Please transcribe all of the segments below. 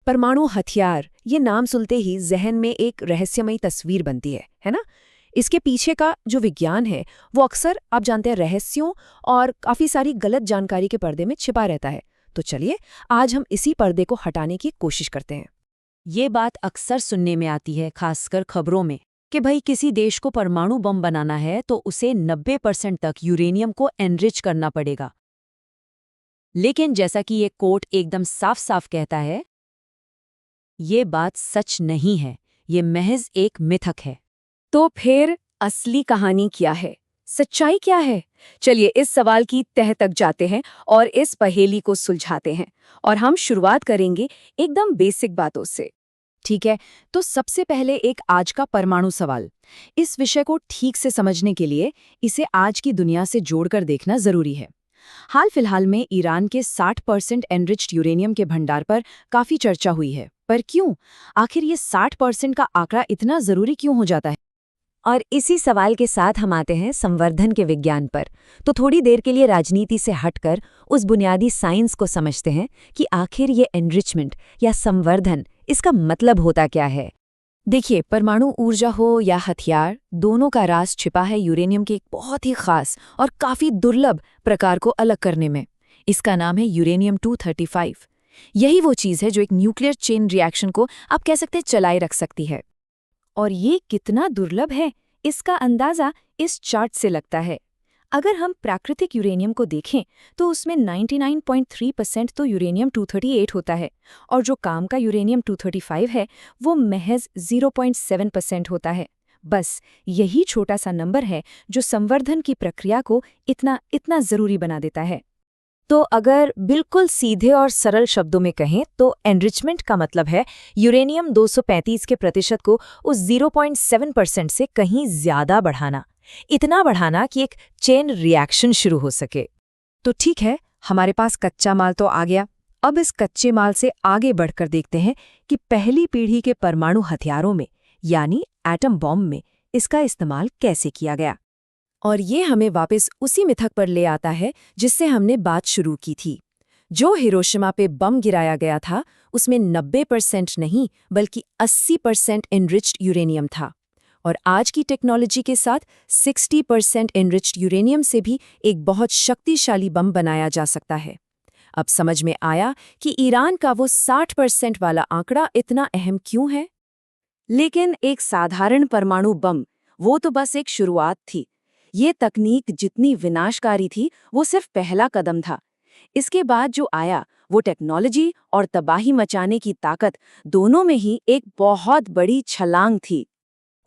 परमाणु हथियार, ये नाम सुनते ही जहन में एक रहस्यमयी तस्वीर बनती है ना? इसके पीछे का जो विज्ञान है वो अक्सर आप जानते हैं रहस्यों और काफी सारी गलत जानकारी के पर्दे में छिपा रहता है। तो चलिए आज हम इसी पर्दे को हटाने की कोशिश करते हैं। ये बात अक्सर सुनने में आती है, खासकर खबरों में, कि भाई किसी देश को परमाणु बम बनाना है तो उसे 90% तक यूरेनियम को एनरिच करना पड़ेगा। लेकिन जैसा कि ये कोट एकदम साफ साफ कहता है, ये बात सच नहीं है, ये महज एक मिथक है। तो फिर असली कहानी क्या है? सच्चाई क्या है? चलिए इस सवाल की तह तक जाते हैं और इस पहेली को सुलझाते हैं। और हम शुरुआत करेंगे एकदम बेसिक बातों से। ठीक है, तो सबसे पहले एक आज का परमाणु सवाल। इस विषय को ठीक से समझने के लिए इसे आज की दुनिया से जोड़कर देखना जरूरी है। हाल फिलहाल में ईरान के 60% एनरिच्ड यूरेनियम के भंडार पर काफी चर्चा हुई है। पर क्यों? आखिर ये 60% का आंकड़ा इतना जरूरी क्यों हो जाता है? और इसी सवाल के साथ हम आते हैं संवर्धन के विज्ञान पर। तो थोड़ी देर के लिए राजनीति से हटकर उस बुनियादी साइंस को समझते हैं कि आखिर ये एनरिचमेंट या संवर्धन, इसका मतलब होता क्या है। देखिए, परमाणु ऊर्जा हो या हथियार, दोनों का राज छिपा है यूरेनियम के एक बहुत ही खास और काफी दुर्लभ प्रकार को अलग करने में। इसका नाम है यूरेनियम 235। यही वो चीज़ है जो एक न्यूक्लियर चेन रिएक्शन को आप कह सकते हैं चलाए रख सकती है। और ये कितना दुर्लभ है, इसका अंदाजा इस चार्ट से लगता है। अगर हम प्राकृतिक यूरेनियम को देखें तो उसमें 99.3% तो यूरेनियम 238 होता है और जो काम का यूरेनियम 235 है वो महज 0.7% होता है। बस यही छोटा सा नंबर है जो संवर्धन की प्रक्रिया को इतना जरूरी बना देता है। तो अगर बिल्कुल सीधे और सरल शब्दों में कहें तो एनरिचमेंट का मतलब है यूरेनियम 235 के प्रतिशत को उस 0.7% से कहीं ज्यादा बढ़ाना, इतना बढ़ाना कि एक चेन रिएक्शन शुरू हो सके। तो ठीक है, हमारे पास कच्चा माल तो आ गया। अब इस कच्चे माल से आगे बढ़कर देखते हैं कि पहली पीढ़ी के परमाणु हथियारों में यानी एटम बॉम्ब में इसका इस्तेमाल कैसे किया गया। और ये हमें वापस उसी मिथक पर ले आता है जिससे हमने बात शुरू की थी। जो हिरोशिमा पे बम गिराया गया था उसमें 90% नहीं बल्कि 80% एनरिच्ड यूरेनियम था। और आज की टेक्नोलॉजी के साथ 60% एनरिच्ड यूरेनियम से भी एक बहुत शक्तिशाली बम बनाया जा सकता है। अब समझ में आया कि ईरान का वो 60% वाला आंकड़ा इतना अहम क्यों है। लेकिन एक साधारण परमाणु बम, वो तो बस एक शुरुआत थी। ये तकनीक जितनी विनाशकारी थी वो सिर्फ पहला कदम था। इसके बाद जो आया वो टेक्नोलॉजी और तबाही मचाने की ताकत, दोनों में ही एक बहुत बड़ी छलांग थी।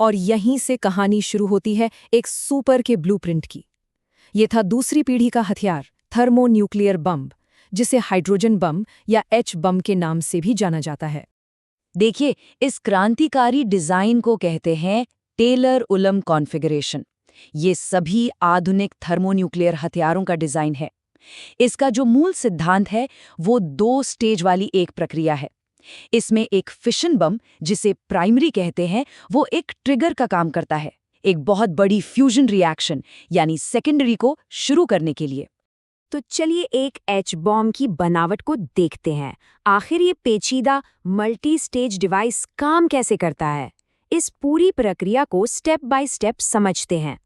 और यहीं से कहानी शुरू होती है एक सुपर के ब्लूप्रिंट की। ये था दूसरी पीढ़ी का हथियार, थर्मोन्यूक्लियर बम, जिसे हाइड्रोजन बम या एच बम के नाम से भी जाना जाता है। देखिए, इस क्रांतिकारी डिजाइन को कहते हैं टेलर उलम कॉन्फ़िगरेशन। ये सभी आधुनिक थर्मोन्यूक्लियर हथियारों का डिजाइन है। इसका जो मूल सिद्धांत है वो 2 स्टेज वाली एक प्रक्रिया है। इसमें एक फिशन बम, जिसे प्राइमरी कहते हैं, वो एक ट्रिगर का काम करता है, एक बहुत बड़ी फ्यूजन रिएक्शन यानी सेकेंडरी को शुरू करने के लिए। तो चलिए एक एच बॉम्ब की बनावट को देखते हैं। आखिर ये पेचीदा मल्टी स्टेज डिवाइस काम कैसे करता है, इस पूरी प्रक्रिया को स्टेप बाय स्टेप समझते हैं।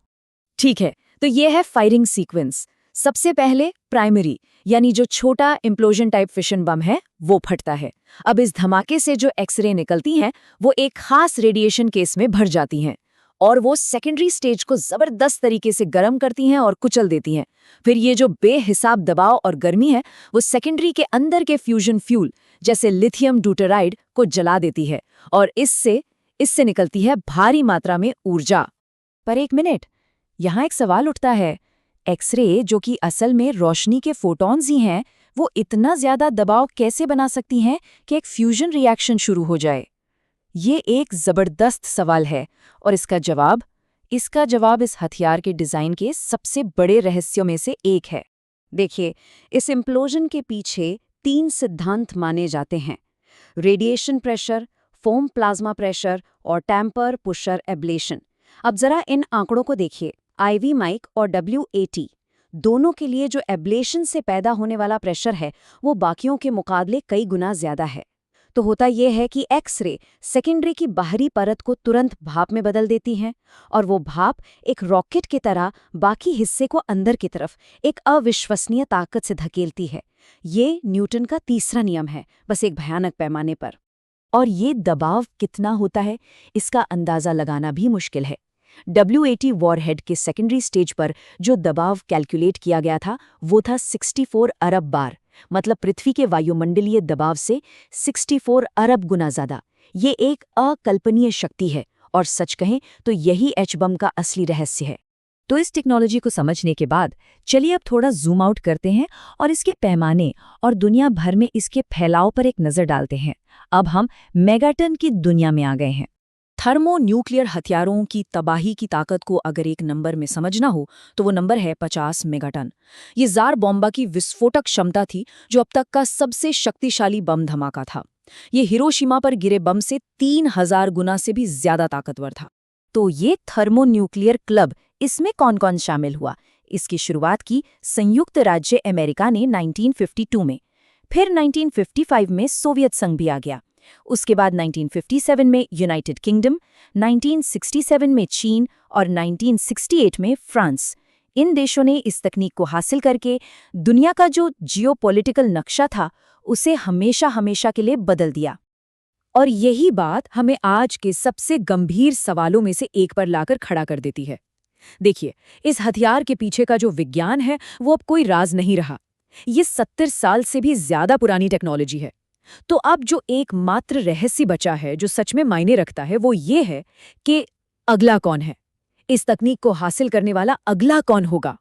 ठीक है, तो ये है फायरिंग सीक्वेंस। सबसे पहले प्राइमरी यानी जो छोटा इम्प्लोजन टाइप फिशन बम है वो फटता है। अब इस धमाके से जो एक्सरे निकलती हैं वो एक खास रेडिएशन केस में भर जाती हैं और वो सेकेंडरी स्टेज को जबरदस्त तरीके से गर्म करती हैं और कुचल देती हैं। फिर ये जो बेहिसाब दबाव और गर्मी है वो सेकेंडरी के अंदर के फ्यूजन फ्यूल जैसे लिथियम ड्यूटेराइड को जला देती है और इससे निकलती है भारी मात्रा में ऊर्जा। पर एक मिनट, यहाँ एक सवाल उठता है। एक्सरे, जो कि असल में रोशनी के फोटॉन्स ही हैं, वो इतना ज्यादा दबाव कैसे बना सकती हैं कि एक फ्यूजन रिएक्शन शुरू हो जाए? ये एक जबरदस्त सवाल है और इसका जवाब इस हथियार के डिजाइन के सबसे बड़े रहस्यों में से एक है। देखिए, इस इम्प्लोजन के पीछे 3 सिद्धांत माने जाते हैं: radiation pressure, foam plasma pressure और टेम्पर पुशर एब्लेशन। अब जरा इन आंकड़ों को देखिए। IV माइक और WAT दोनों के लिए जो एब्लेशन से पैदा होने वाला प्रेशर है वो बाकियों के मुकाबले कई गुना ज्यादा है। तो होता यह है कि एक्स-रे सेकेंडरी की बाहरी परत को तुरंत भाप में बदल देती हैं और वो भाप एक रॉकेट की तरह बाकी हिस्से को अंदर की तरफ एक अविश्वसनीय ताकत से धकेलती है। ये न्यूटन का तीसरा नियम है, बस एक भयानक पैमाने पर। और ये दबाव कितना होता है, इसका अंदाजा लगाना भी मुश्किल है। W80 वॉरहेड के सेकेंडरी स्टेज पर जो दबाव कैलकुलेट किया गया था वो था 64 अरब बार, मतलब पृथ्वी के वायुमंडलीय दबाव से 64 अरब गुना ज्यादा। ये एक अकल्पनीय शक्ति है और सच कहें तो यही एच बम का असली रहस्य है। तो इस टेक्नोलॉजी को समझने के बाद चलिए अब थोड़ा जूम आउट करते हैं और इसके पैमाने और दुनिया भर में इसके फैलाव पर एक नज़र डालते हैं। अब हम मेगाटन की दुनिया में आ गए हैं। थर्मोन्यूक्लियर हथियारों की तबाही की ताकत को अगर एक नंबर में समझना हो तो वो नंबर है 50 मेगाटन। ये जार बॉम्बा की विस्फोटक क्षमता थी, जो अब तक का सबसे शक्तिशाली बम धमाका था। ये हिरोशिमा पर गिरे बम से 3000 गुना से भी ज्यादा ताकतवर था। तो ये थर्मोन्यूक्लियर क्लब, इसमें कौन कौन शामिल हुआ? इसकी शुरुआत की संयुक्त राज्य अमेरिका ने 1952 में, फिर 1955 में सोवियत संघ भी आ गया। उसके बाद 1957 में यूनाइटेड किंगडम, 1967 में चीन और 1968 में फ्रांस। इन देशों ने इस तकनीक को हासिल करके दुनिया का जो जियोपॉलिटिकल नक्शा था उसे हमेशा हमेशा के लिए बदल दिया। और यही बात हमें आज के सबसे गंभीर सवालों में से एक पर लाकर खड़ा कर देती है। देखिए, इस हथियार के पीछे का जो विज्ञान है वो अब कोई राज नहीं रहा। ये 70 साल से भी ज्यादा पुरानी टेक्नोलॉजी है। तो अब जो एकमात्र रहस्य बचा है, जो सच में मायने रखता है, वो ये है कि अगला कौन है? इस तकनीक को हासिल करने वाला अगला कौन होगा?